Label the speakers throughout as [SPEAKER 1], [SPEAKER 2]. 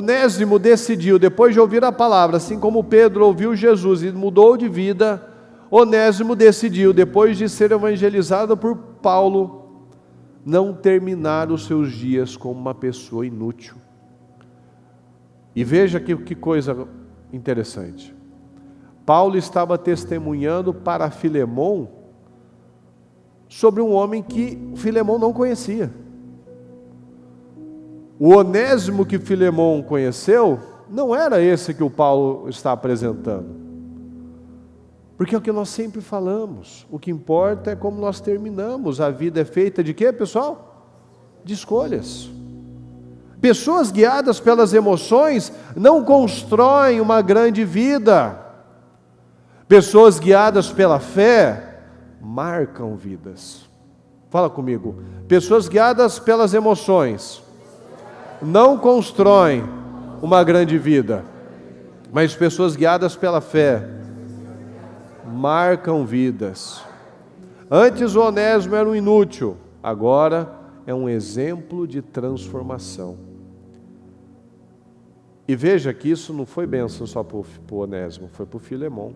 [SPEAKER 1] Onésimo decidiu, depois de ouvir a palavra, assim como Pedro ouviu Jesus e mudou de vida, Onésimo decidiu, depois de ser evangelizado por Paulo, não terminar os seus dias como uma pessoa inútil. E veja que coisa interessante. Paulo estava testemunhando para Filemon sobre um homem que Filemon não conhecia. O Onésimo que Filemon conheceu não era esse que o Paulo está apresentando. Porque é o que nós sempre falamos, o que importa é como nós terminamos. A vida é feita de quê, pessoal? De escolhas. Pessoas guiadas pelas emoções não constroem uma grande vida. Pessoas guiadas pela fé marcam vidas. Fala comigo. Pessoas guiadas pelas emoções não constroem uma grande vida, mas pessoas guiadas pela fé marcam vidas. Antes o Onésimo era um inútil, agora é um exemplo de transformação. E veja que isso não foi bênção só para o Onésimo, foi para o Filemon,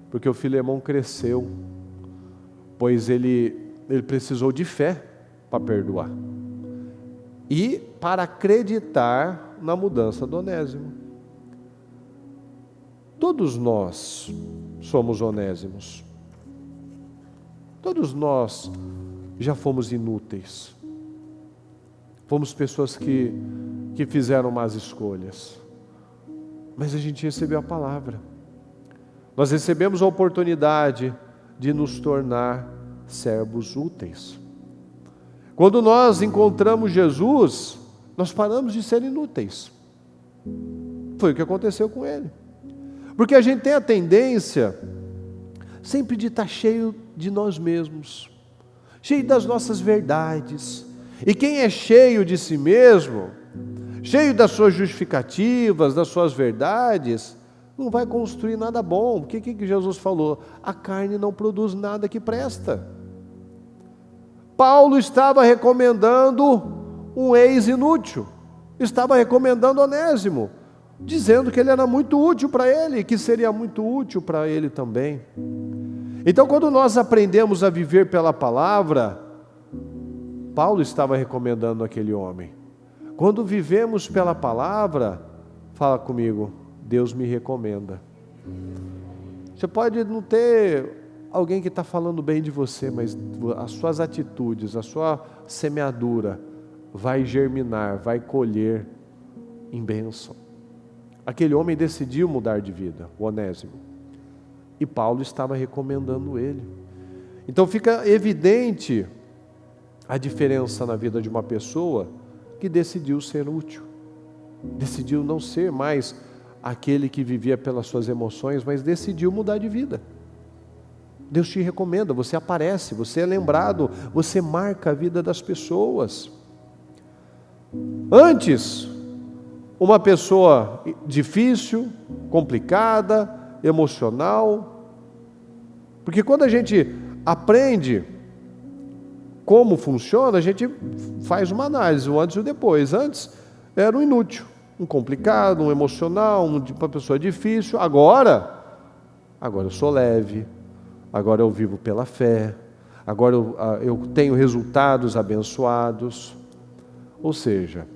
[SPEAKER 1] porque o Filemon cresceu, pois ele precisou de fé para perdoar e para acreditar na mudança do Onésimo. Todos nós somos Onésimos. Todos nós já fomos inúteis. Fomos pessoas que fizeram más escolhas. Mas a gente recebeu a palavra. Nós recebemos a oportunidade de nos tornar servos úteis. Quando nós encontramos Jesus, nós paramos de ser inúteis. Foi o que aconteceu com ele. Porque a gente tem a tendência sempre de estar cheio de nós mesmos, cheio das nossas verdades. E quem é cheio de si mesmo, cheio das suas justificativas, das suas verdades, não vai construir nada bom. Porque o que Jesus falou? A carne não produz nada que presta. Paulo estava recomendando um ex-inútil, estava recomendando Onésimo, dizendo que ele era muito útil para ele, que seria muito útil para ele também. Então, quando nós aprendemos a viver pela palavra, Paulo estava recomendando aquele homem. Quando vivemos pela palavra, fala comigo, Deus me recomenda. Você pode não ter alguém que está falando bem de você, mas as suas atitudes, a sua semeadura vai germinar, vai colher em bênção. Aquele homem decidiu mudar de vida, o Onésimo, e Paulo estava recomendando ele. Então fica evidente a diferença na vida de uma pessoa que decidiu ser útil, decidiu não ser mais aquele que vivia pelas suas emoções, mas decidiu mudar de vida. Deus te recomenda, você aparece, você é lembrado, você marca a vida das pessoas. Antes, uma pessoa difícil, complicada, emocional, porque quando a gente aprende como funciona, a gente faz uma análise, o antes e o depois. Antes era um inútil, um complicado, um emocional, uma pessoa difícil. Agora eu sou leve, agora eu vivo pela fé, agora eu tenho resultados abençoados. Ou seja,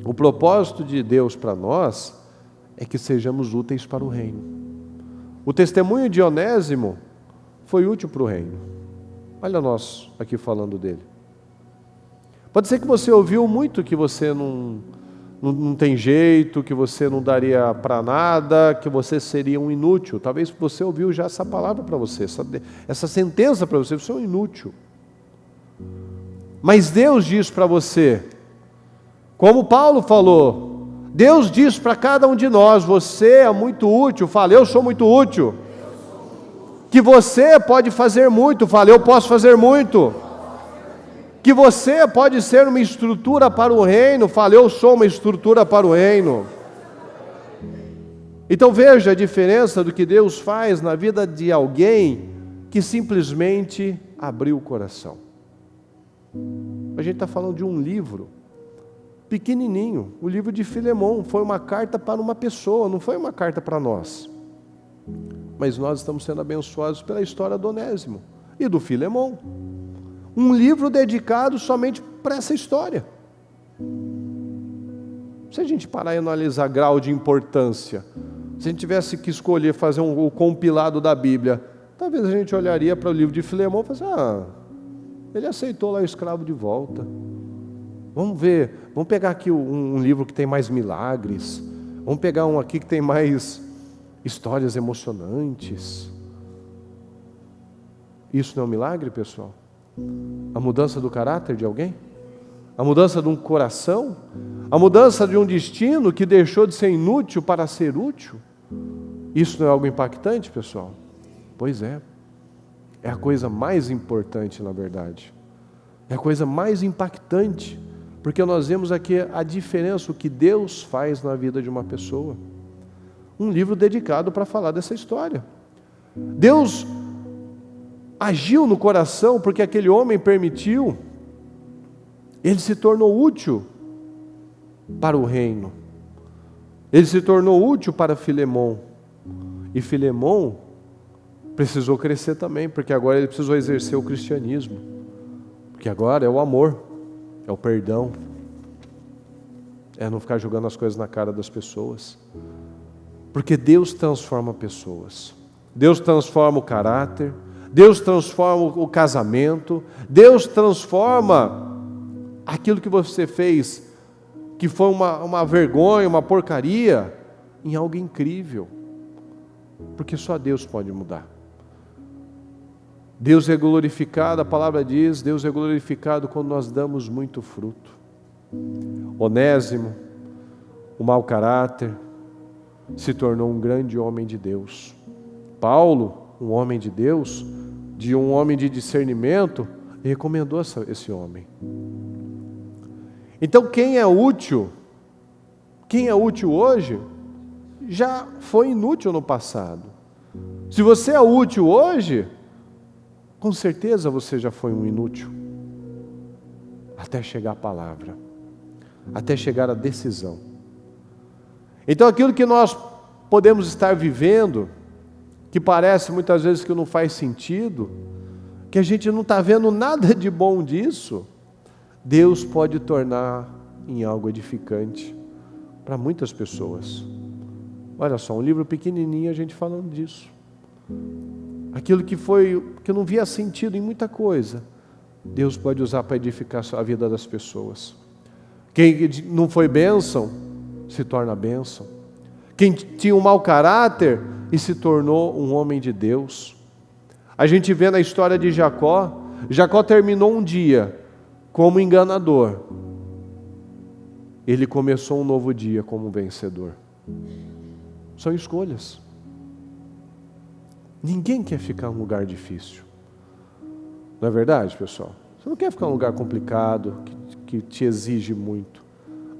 [SPEAKER 1] o propósito de Deus para nós é que sejamos úteis para o reino. O testemunho de Onésimo foi útil para o reino. Olha nós aqui falando dele. Pode ser que você ouviu muito que você não tem jeito, que você não daria para nada, que você seria um inútil. Talvez você ouviu já essa palavra para você, essa sentença para você, você é um inútil. Mas Deus diz para você, como Paulo falou, Deus diz para cada um de nós, você é muito útil, fala, eu sou muito útil. Que você pode fazer muito, fala, eu posso fazer muito. Que você pode ser uma estrutura para o reino, fala, eu sou uma estrutura para o reino. Então veja a diferença do que Deus faz na vida de alguém que simplesmente abriu o coração. A gente está falando de um livro, pequenininho. O livro de Filemão foi uma carta para uma pessoa, não foi uma carta para nós. Mas nós estamos sendo abençoados pela história do Onésimo e do Filemão. Um livro dedicado somente para essa história. Se a gente parar e analisar grau de importância, se a gente tivesse que escolher fazer o compilado da Bíblia, talvez a gente olharia para o livro de Filemão e falasse, ele aceitou lá o escravo de volta. Vamos ver, vamos pegar aqui um livro que tem mais milagres, vamos pegar um aqui que tem mais histórias emocionantes. Isso não é um milagre, pessoal? A mudança do caráter de alguém? A mudança de um coração? A mudança de um destino que deixou de ser inútil para ser útil? Isso não é algo impactante, pessoal? Pois é. É a coisa mais importante, na verdade. É a coisa mais impactante, porque nós vemos aqui a diferença, o que Deus faz na vida de uma pessoa. Um livro dedicado para falar dessa história. Deus agiu no coração porque aquele homem permitiu, ele se tornou útil para o reino. Ele se tornou útil para Filemão. E Filemão precisou crescer também, porque agora ele precisou exercer o cristianismo. Porque agora é o amor, é o perdão, é não ficar jogando as coisas na cara das pessoas. Porque Deus transforma pessoas. Deus transforma o caráter, Deus transforma o casamento, Deus transforma aquilo que você fez, que foi uma vergonha, uma porcaria, em algo incrível. Porque só Deus pode mudar. Deus é glorificado, a palavra diz, Deus é glorificado quando nós damos muito fruto. Onésimo, o mau caráter, se tornou um grande homem de Deus. Paulo, um homem de Deus, de um homem de discernimento, recomendou esse homem. Então quem é útil hoje, já foi inútil no passado. Se você é útil hoje, com certeza você já foi um inútil. Até chegar a palavra, até chegar a decisão. Então aquilo que nós podemos estar vivendo, que parece muitas vezes que não faz sentido, que a gente não está vendo nada de bom disso, Deus pode tornar em algo edificante para muitas pessoas. Olha só, um livro pequenininho a gente falando disso. Aquilo que não via sentido em muita coisa, Deus pode usar para edificar a vida das pessoas. Quem não foi bênção, se torna bênção. Quem tinha um mau caráter e se tornou um homem de Deus. A gente vê na história de Jacó, Jacó terminou um dia como enganador. Ele começou um novo dia como vencedor. São escolhas. Ninguém quer ficar em um lugar difícil. Não é verdade, pessoal? Você não quer ficar em um lugar complicado, que te exige muito.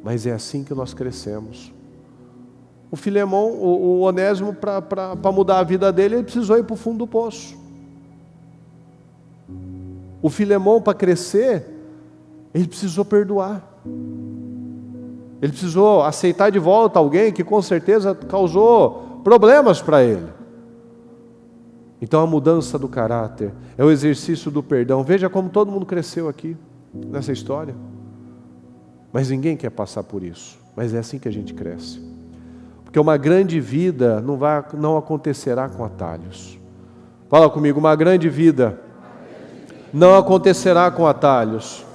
[SPEAKER 1] Mas é assim que nós crescemos. O Filemão, o Onésimo, para mudar a vida dele, ele precisou ir para o fundo do poço. O Filemão, para crescer, ele precisou perdoar. Ele precisou aceitar de volta alguém que com certeza causou problemas para ele. Então a mudança do caráter é o exercício do perdão. Veja como todo mundo cresceu aqui, nessa história. Mas ninguém quer passar por isso. Mas é assim que a gente cresce. Porque uma grande vida não acontecerá com atalhos. Fala comigo, uma grande vida não acontecerá com atalhos.